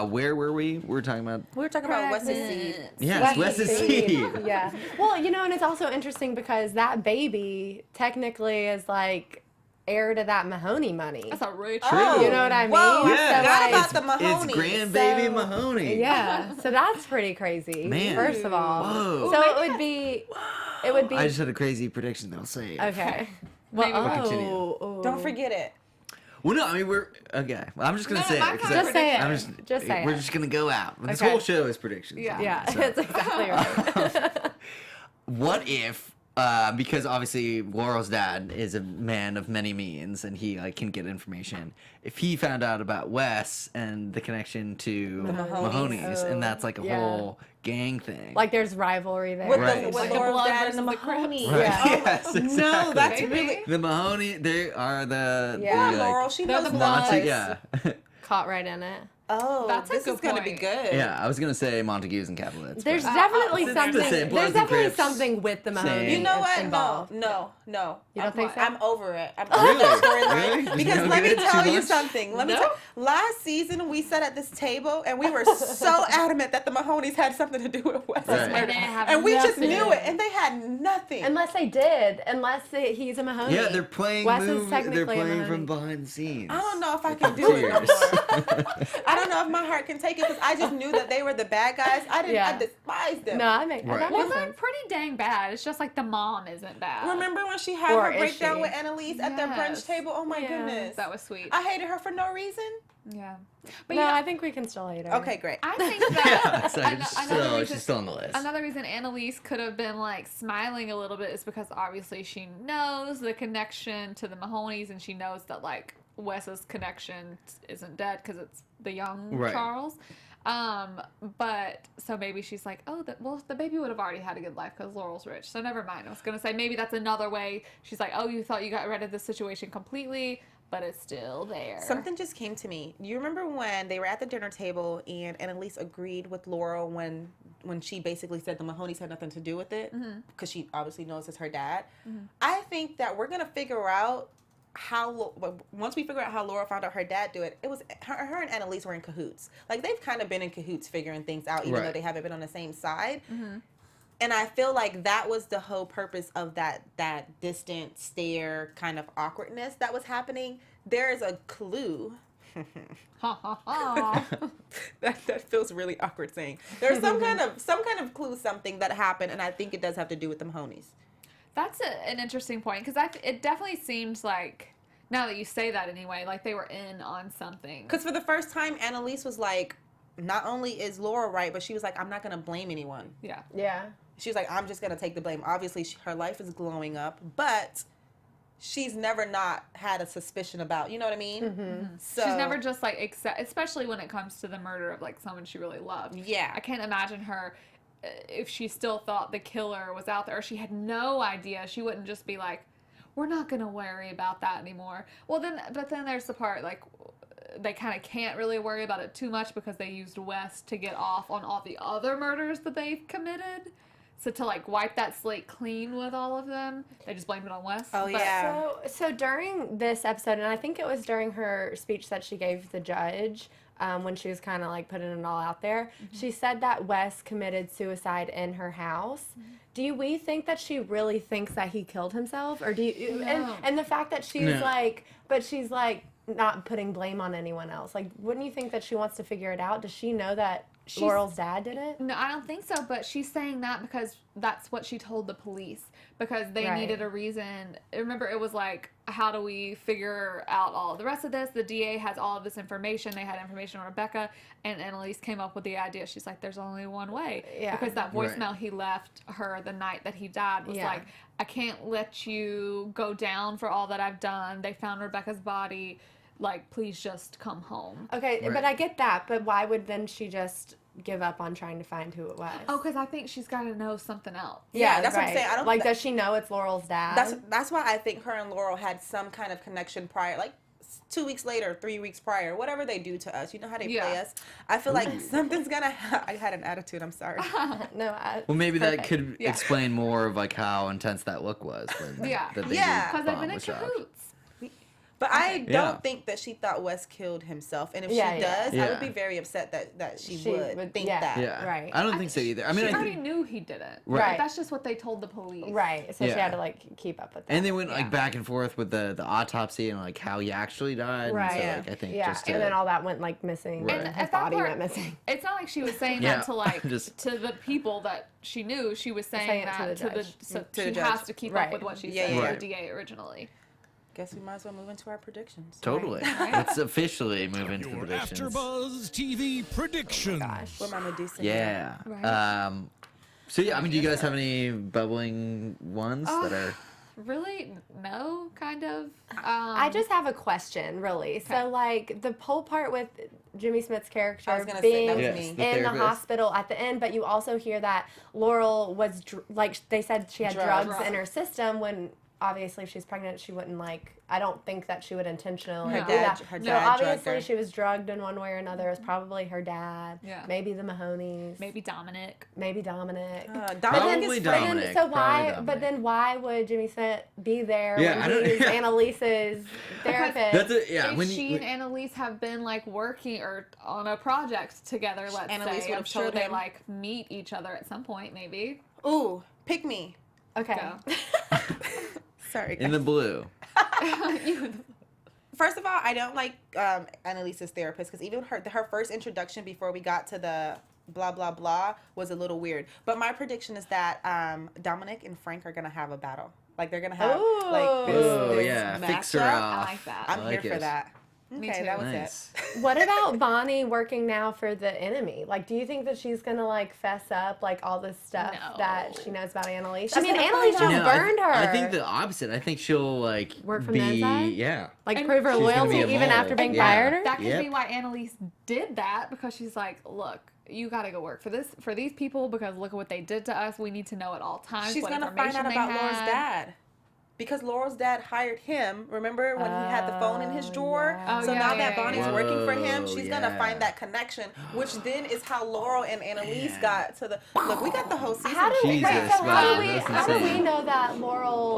Where were we? We were talking about... We were talking about Wes's seed. Yes, Wes's seed. Yeah. Well, and it's also interesting because that baby technically is like heir to that Mahoney money. That's a rich. Oh, You know what I mean? Whoa, Yeah, I forgot like, about the Mahoney. It's grandbaby So- Mahoney. Yeah. So that's pretty crazy. Man. First of all. Whoa. So it would be I just had a crazy prediction that I'll say. okay. Maybe we'll continue. Don't forget it. Well, no, I mean, we're... Okay. Well, I'm just going to say it. 'cause Just say it. I'm Just say We're it. just going to go out. This Okay. whole show is predictions. Yeah. Yeah, So, that's exactly right. what if... because obviously Laurel's dad is a man of many means and he can get information. If he found out about Wes and the connection to Mahoney's and that's like a whole gang thing. Like there's rivalry there. With, Right. with Like the Laurel's blood dad and the versus the Crips. Mahoney. Right. Yeah. Yes, exactly. No, that's Maybe. really... The Mahoney, they are the... Yeah. the, Laurel, she They're knows the blood. Monty, Bloods. yeah. Caught right in it. Oh, That's a this good is going to be point. good. Yeah, I was going to say Montagues and Capulets. There's but- definitely it's something. the same. There's Bloods and definitely Crips. something with the Mahoney. You know what? Involved. No. You don't think so? I'm over it. I'm Really? over that storyline. Really? There's Because no let me good? tell Too you much? something. Let me No? tell. Last season we sat at this table and we were so adamant that the Mahonies had something to do with Wes's Right. murder, And they have and we just nothing. knew it, and they had nothing. Unless they did. He's a Mahoney. Yeah, they're playing Wes is They're technically a playing Mahoney. from behind the scenes. I don't know if I can do it no Cheers. more. I don't don't know if my heart can take it because I just knew that they were the bad guys. I despised them. No, I make Right. that Well, makes they're sense. pretty dang bad. It's just like the mom isn't bad. Remember when she had Or her is breakdown she? with Annalise at the brunch Yes. table? Oh my Yeah. goodness. That was sweet. I hated her for no reason. Yeah. But No, you know, I think we can still hate her. Okay, great. I think that So she's still on the list. Another reason Annalise could have been like smiling a little bit is because obviously she knows the connection to the Mahonies, and she knows that like Wes's connection isn't dead because it's the young Right. Charles. But so maybe she's like, oh, the baby would have already had a good life because Laurel's rich. So never mind. I was gonna say maybe that's another way. She's like, oh, you thought you got rid of this situation completely, but it's still there. Something just came to me. You remember when they were at the dinner table and Annalise agreed with Laurel when she basically said the Mahonies had nothing to do with it because she obviously knows it's her dad. I think that we're gonna figure out once we figure out how Laurel found out her dad do it, it was her and Annalise were in cahoots. Like they've kind of been in cahoots figuring things out, even though they haven't been on the same side. And I feel like that was the whole purpose of that distant stare kind of awkwardness that was happening. There is a clue. Ha ha ha. that feels really awkward saying. There's some kind of clue, something that happened, and I think it does have to do with the Mahonies. That's an interesting point because it definitely seems like, now that you say that anyway, like they were in on something. Because for the first time, Annalise was like, not only is Laurel right, but she was like, I'm not going to blame anyone. Yeah. Yeah. She was like, I'm just going to take the blame. Obviously, her life is glowing up, but she's never not had a suspicion about, you know what I mean? So She's never just like, especially when it comes to the murder of like someone she really loved. Yeah. I can't imagine her if she still thought the killer was out there, or she had no idea. She wouldn't just be like, we're not going to worry about that anymore. Well, but then there's the part like they kind of can't really worry about it too much because they used Wes to get off on all the other murders that they've committed. So to like wipe that slate clean with all of them, they just blamed it on Wes. Oh, But- yeah. So during this episode, and I think it was during her speech that she gave the judge, when she was kind of like putting it all out there, she said that Wes committed suicide in her house. Do we think that she really thinks that he killed himself, or do you? No. And the fact that she's like, but she's like not putting blame on anyone else. Like, wouldn't you think that she wants to figure it out? Does she know that Laurel's dad did it? No, I don't think so, but she's saying that because that's what she told the police, because they Right. needed a reason. Remember, it was like, how do we figure out all the rest of this? The DA has all of this information. They had information on Rebecca, and Annalise came up with the idea. She's like, there's only one way. Yeah. Because that Right. voicemail he left her the night that he died was Yeah. like, I can't let you go down for all that I've done. They found Rebecca's body. Like, please just come home. Okay, Right. but I get that. But why would then she just give up on trying to find who it was? Oh, because I think she's got to know something else. Yeah, that's what I'm saying. I don't like. Does she know it's Laurel's dad? That's why I think her and Laurel had some kind of connection prior, like 2 weeks later, 3 weeks prior, whatever they do to us. You know how they play Yeah. us. I feel like something's gonna. I had an attitude. I'm sorry. No. Well, maybe that Perfect. could Yeah. explain more of like how intense that look was when Yeah. the baby Yeah. Because they've bomb been in was dropped. cahoots. But I Yeah. don't think that she thought Wes killed himself. And if Yeah, she yeah. does, I Yeah. would be very upset that she She would would- think yeah. that. Yeah, Right. I don't think so either. I mean, She I already think, knew he did it. Right. That's just what they told the police. Right. So she Yeah. had to like keep up with that. and they went Yeah. like back and forth with the autopsy and like how he actually died. Right. And so, Yeah. like, I think yeah, just and then all that went like missing. Right. And And his at that body part- went missing. It's not like she was saying Yeah. that to like Just- to the people that she knew. She was saying, Saying it that to the to the judge. so To she the has judge. to keep Right. up with what she Yeah, said yeah. to the DA originally. Guess we might as well move into our predictions. totally. Let's officially move into the Your predictions. AfterBuzz TV predictions. Gosh. What am I Medusa? Yeah. Right. So yeah, I mean, do you guys have any bubbling ones that are? Really? No, kind of. I just have a question, really. So, like, the whole part with Jimmy Smith's character I was gonna say, being that was Yes, me. the in the therapist. hospital at the end, but you also hear that Laurel was, like, they said she had Drugged. drugs in her system when, obviously, if she's pregnant, she wouldn't, like, I don't think that she would intentionally Her do dad- that. her So, dad drugged obviously, her. she was drugged in one way or another. It was probably her dad. Yeah. Maybe the Mahonies. maybe Dominic. Maybe Dominic. Dominic Probably is Dominic. So why? Probably But Dominic. then why would Jimmy Smith be there Yeah, I don't- when he's yeah. Annalise's therapist? That's it. Yeah. If When she you, and Annalise have been like working or on a project together, let's Annalise say, would I'm have sure told they him. like meet each other at some point, maybe. Ooh, pick me. Okay. Go. Sorry. in the blue. First of all, I don't like Annalise's therapist because even her first introduction before we got to the blah blah blah was a little weird. But my prediction is that Dominic and Frank are gonna have a battle. Like they're gonna have like this yeah, fix her matchup. off. I like that. I'm I like here for it. that. Me Okay, too. that was Nice. What about Bonnie working now for the enemy? Like, do you think that she's gonna like fess up like all this stuff No. that she knows about Annalise? She's I mean, gonna Annalise find just out. burned her. I think the opposite. I think she'll like Work from be the inside? yeah. like And prove her she's gonna loyalty be a even mole. after being Yeah. fired her. That could Yep. be why Annalise did that, because she's like, look, you got to go work for these people because look at what they did to us. We need to know at all times. She's what gonna find out information about they Laura's had. dad. Because Laurel's dad hired him, remember when he had the phone in his drawer? yeah. Oh, So yeah, now yeah, that yeah, Bonnie's yeah. working for him, Whoa, she's gonna yeah. find that connection, which then is how Laurel and Annalise got to the. Look, we got the whole season. How do we, Jesus, wait, so wow, how that's do we insane. know that Laurel?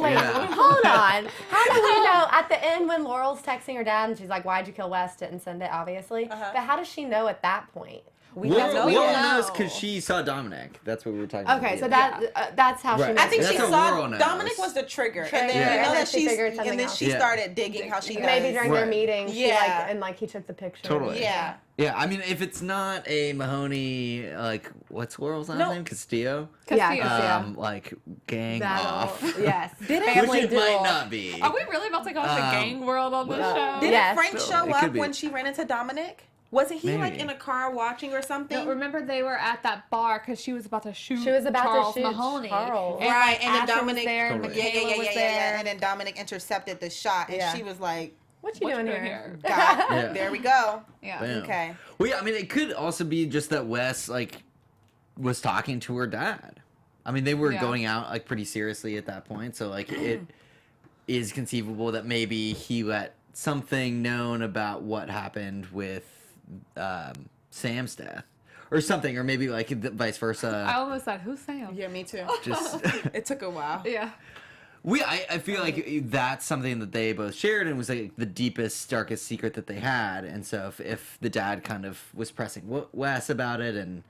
Wait, Yeah. hold on. How do we know at the end when Laurel's texting her dad and she's like, "Why'd you kill Wes?" Didn't send it, obviously. Uh-huh. But how does she know at that point? We Laurel, don't know Laurel yet. knows because she saw Dominic. That's what we were talking about. Okay, so yeah. that's how she Right. knows. I think That's she how saw Laurel knows. Dominic was the trigger, and then Yeah. we know And then that she figured and something then out. she Yeah. started digging how she Maybe does. during their Right. meeting, she Yeah. like he took the picture. Totally. Yeah. Yeah, I mean, if it's not a Mahoney, like, what's Laurel's last No. name? Castillo? Yeah, Castillo. Like, gang That'll- off. Yes. Did Which Family it duel. might not be. Are we really about to go into gang world on this show? Didn't Yes. Frank So, show it could up be. when she ran into Dominic? Wasn't he like Maybe. in a car watching or something? No, remember they were at that bar because she was about to shoot. She was about to Charles shoot Mahoney. Charles. And, Right, like, and then Asher Dominic- was there, and Totally. Michaela was there. And then Dominic intercepted the shot, and Yeah. she was like, What you What doing you here? doing here? God, Yeah. there we go. Yeah. Bam. Okay. Well, yeah, I mean, it could also be just that Wes, like, was talking to her dad. I mean, they were Yeah. going out, like, pretty seriously at that point. So, like, it is conceivable that maybe he let something known about what happened with Sam's death. Or something. Or maybe, like, vice I versa. almost said, "Who's Sam?" Yeah, me too. Just... It took a while. Yeah. I feel like that's something that they both shared and was like the deepest, darkest secret that they had. And so if the dad kind of was pressing Wes about it, and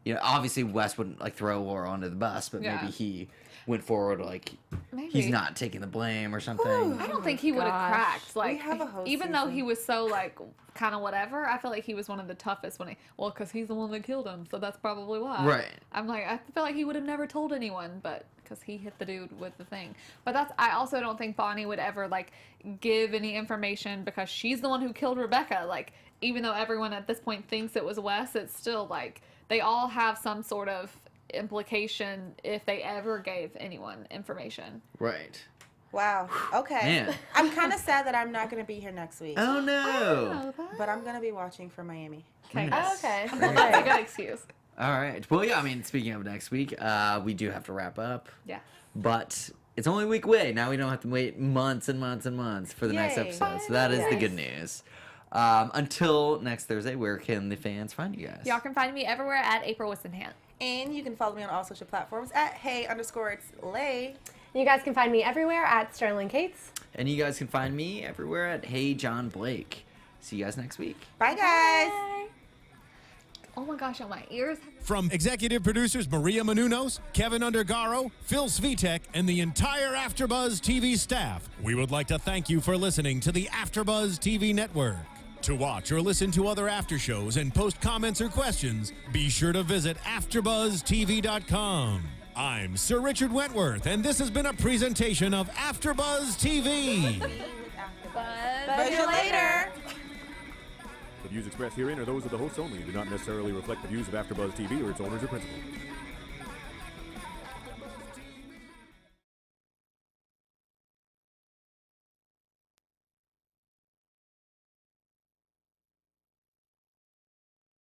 you know, obviously Wes wouldn't like throw Laurel under the bus, but Yeah. maybe he went forward like Maybe. he's not taking the blame or something. I don't think he would have gosh. cracked. Like, have a whole even though season. he was so like kind of whatever, I feel like he was one of the toughest when because he's the one that killed him, so that's probably why. Right. I'm like, I feel like he would have never told anyone, but because he hit the dude with the thing. But I also don't think Bonnie would ever like give any information because she's the one who killed Rebecca. Like, even though everyone at this point thinks it was Wes, it's still like they all have some sort of implication if they ever gave anyone information. Right. Wow. Okay. Man. I'm kind of sad that I'm not going to be here next week. Oh no. But I'm going to be watching for Miami. Okay. Oh, okay. Well, that's a good excuse. All right. Well, yeah. I mean, speaking of next week, we do have to wrap up, Yeah. but it's only a week away. Now we don't have to wait months and months and months for the next Yay. episode. So that is the good news. Until next Thursday, where can the fans find you guys? Y'all can find me everywhere at April Whisenhant. And you can follow me on all social platforms at hey_it's_lay. You guys can find me everywhere at Sterling Cates. And you guys can find me everywhere at Hey John Blake. See you guys next week. Bye, guys. Oh my gosh, on my ears. From executive producers Maria Menounos, Kevin Undergaro, Phil Svitek, and the entire AfterBuzz TV staff, we would like to thank you for listening to the AfterBuzz TV network. To watch or listen to other after shows and post comments or questions, be sure to visit AfterBuzzTV.com. I'm Sir Richard Wentworth, and this has been a presentation of AfterBuzz TV. Buzz you later. The views expressed herein are those of the hosts only and do not necessarily reflect the views of AfterBuzz TV or its owners or principals.